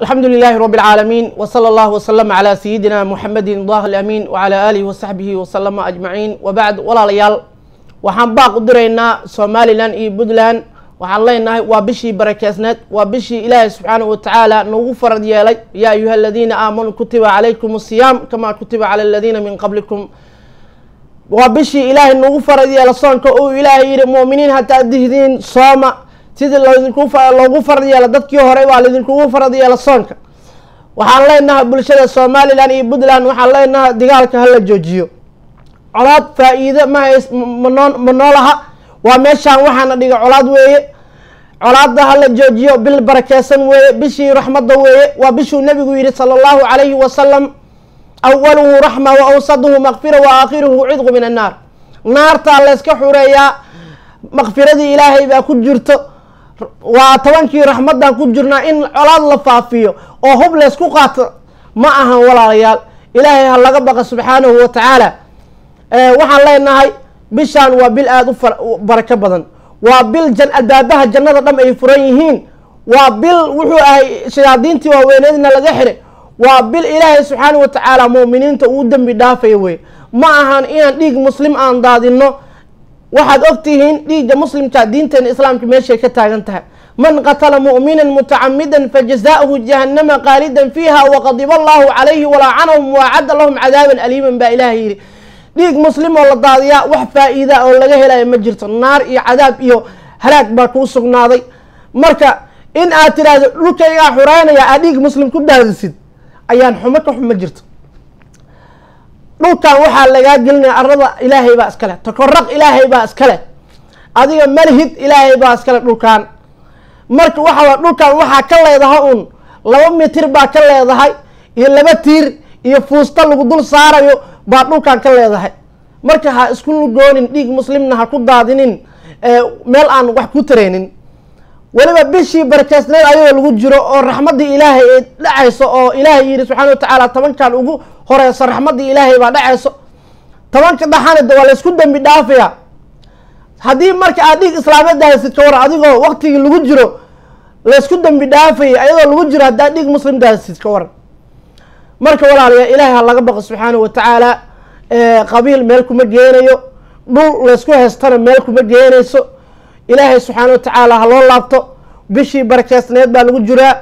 الحمد لله رب العالمين وصلى الله وسلم على سيدنا محمد الله الأمين وعلى آله وصحبه وسلم أجمعين وبعد ولا ليال وحن باق درينا سوماليلاند إي بودلاند وحن لينا وبشي بركاسنات وبشي إله سبحانه وتعالى نغفر ديالي يا أيها الذين آمنوا كتب عليكم الصيام كما كتب على الذين من قبلكم وبشي إله نغفر ديال صونك أو إلهي المؤمنين حتى الدهدين صوم sida loogu farad yeelo dadkii hore waa idinkugu farad yeelo soonka waxaan leenahay bulshada Soomaaliland iyo Puntland waxaan leenahay dagaalka hala joojiyo colaad faa'iido ma noolaha waa meeshaan waxaana dhiga colaad weeye colaadda hala joojiyo bil barakeysan weeye bishii raxmadda weeye waa bishuu nabigu yiri sallallahu alayhi wa sallam awwaluhu rahma wa awsaduhu maghfira wa akhiruhu idqu min an-nar naarta la iska xureeyaa maghfiradii ilaahay baa ku jirto waa tawankii raxmadan ku jirnaa in colaad la faafiyo oo hub la isku qaato ma ahan walaalayaal ilaahay ha laga baqa subxaanahu wa tacaala waxaan leenahay bishaan waa bil aad u barako badan waa bil albaadaha jannada dham ay furan yihiin waa bil wuxuu ahay shayaadiintii waaweyneedna laga xiray waa bil ilaahay subxaanahu wa tacaala mu'miniinta uu dembi dhaafayo wey ma ahan inaan dhiig muslim aan daadino waxaad ogtihiin dhiigga muslimka diinteena islaamka meeshay ka taagan tahay man qatala mu'minan mutacammidan fajazaa'uhu jahannama qaalidan fiiha waqadiba allahu calayhi walaacanahum waacadda lahum cadaaban aliiman baa ilaahay yidhi dhiig muslim oo la daadiyaa wax faa'iida oo laga helayo ma jirto naar iyo cadaab iyo halaag baa kuu sugnaaday marka in aad tiraahdo dhulkaygaa xureynaya aad dhiig muslim ku daadisid ayaan xumo ka xuma jirto dhulkan waxaa lagaa gelinaya arada ilaahay baa iskale takoraq ilaahay baa iskale adiga malhid ilaahay baa iskale dhulkan marka waxa dhulkan waxaa ka leedahay un 2 mitir baa ka leedahay iyo 2 tiir iyo fuusta lagu dul saarayo baa dhulkan ka leedahay marka ha isku goonin dhiig muslimna ha ku daadinin meel aan wax ku tareenin waliba bishii barakaysnayd ayuu lagu jiro oo raxmadii ilaahay ee dhacayso oo ilaahay yiri subxaanahu wa ta'aala tabankan ugu horeysa raxmadii ilaahay baa dhacayso tabanka dhaxanada waa la isku dambi dhaafaya hadii marka aad dhiig islaameed haysid ka war adigoo waqtigii lagu jiro la isku dambi dhaafay ayadoo lagu jiro hadaa dhiig muslim haysid ka war marka walaalayaal ilaahay laga baqo subxaanahu wa ta'aala qabiil meel kuma geenayo dhul la isku haystana meel kuma geenayso ilaahay subxaanahu wa ta'aala ha loo laabto bishii barakeysneed baa lagu jiraa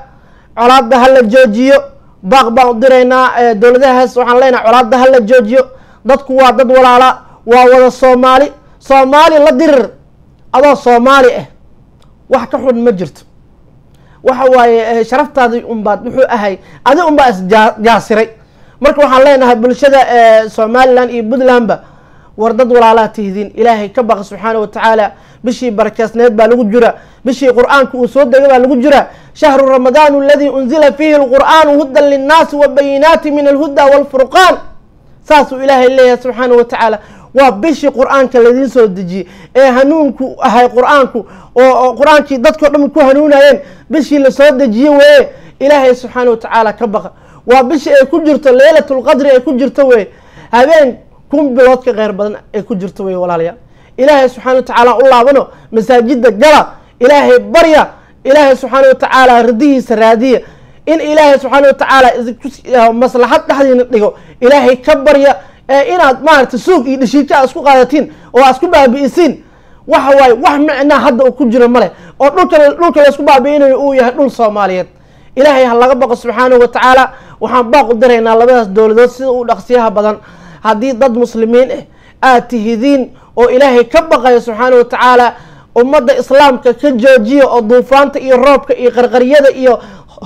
colaadda ha la joojiyo baaq baan u diraynaa dowladahaas waxaan leenahay colaadda ha la joojiyo dadku waa dad walaala waa wada soomaali la dirir adoo soomaali ah wax ka xun ma jirto waxa waaye sharaftaadii unbaad wuxuu ahay adi unbaa isjaasiray marka waxaan leenahay bulshada Soomaaliland iyo Puntlandba war dad walaalaa tihiin ilaahay ka baqa subxaanahu wa ta'aala bishii barakeysneed baa lagu jira bishii quraanku uu soo degay baa lagu jira shahru ramadaan alladhi unzila fihi alquran hudan linnaas wa bayinatin min alhuda walfurqan saasu ilaahay leeyahay subxaanahu wa ta'aala waa bishii quraanka ladin soo dejiyay ee hanuunku ahay quraanku oo quraankii dadka dhan ku hanuunayeen bishii la soo dejiyay way ilaahay subxaanahu wa ta'aala ka baqa waa bishii ay ku jirto laylatul qadri ay ku jirto way habeen kun bilood ka qeyr badan ay ku jirto way walaalayaal ilaahay subxaanahu wa ta'aala u laabano masaajida gala ilaahay barya ilaahay subxaanahu wa ta'aala radiisa raadiya in ilaahay subxaanahu wa ta'aala maslaxad dhaxdiina dhigo ilaahay ka barya inaad maarta suuq iyo dhashiika isku qaadatiin oo isku baabi'isin waxa way wax macna hadda ku jiro male oo dhulka la isku baabi'inayo uu yahay dhul Soomaaliyeed ilaahay ha laga baqo subxaanahu wa ta'aala waxaan baaq u diraynaa labadaas dowladood sida uu dhaqsiyaha badan haddii dad muslimiin aad tihiin oo ilaahay ka baqayo subxaanahu wa ta'aala ummadda islaamka ka joojiyo oo duufaanta iyo roobka iyo qarqariyada iyo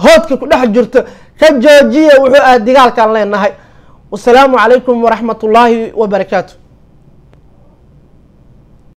hoodka ku dhex jirto ka joojiyo wuxuu aad dagaalkan leenahay والسلام عليكم ورحمة الله وبركاته.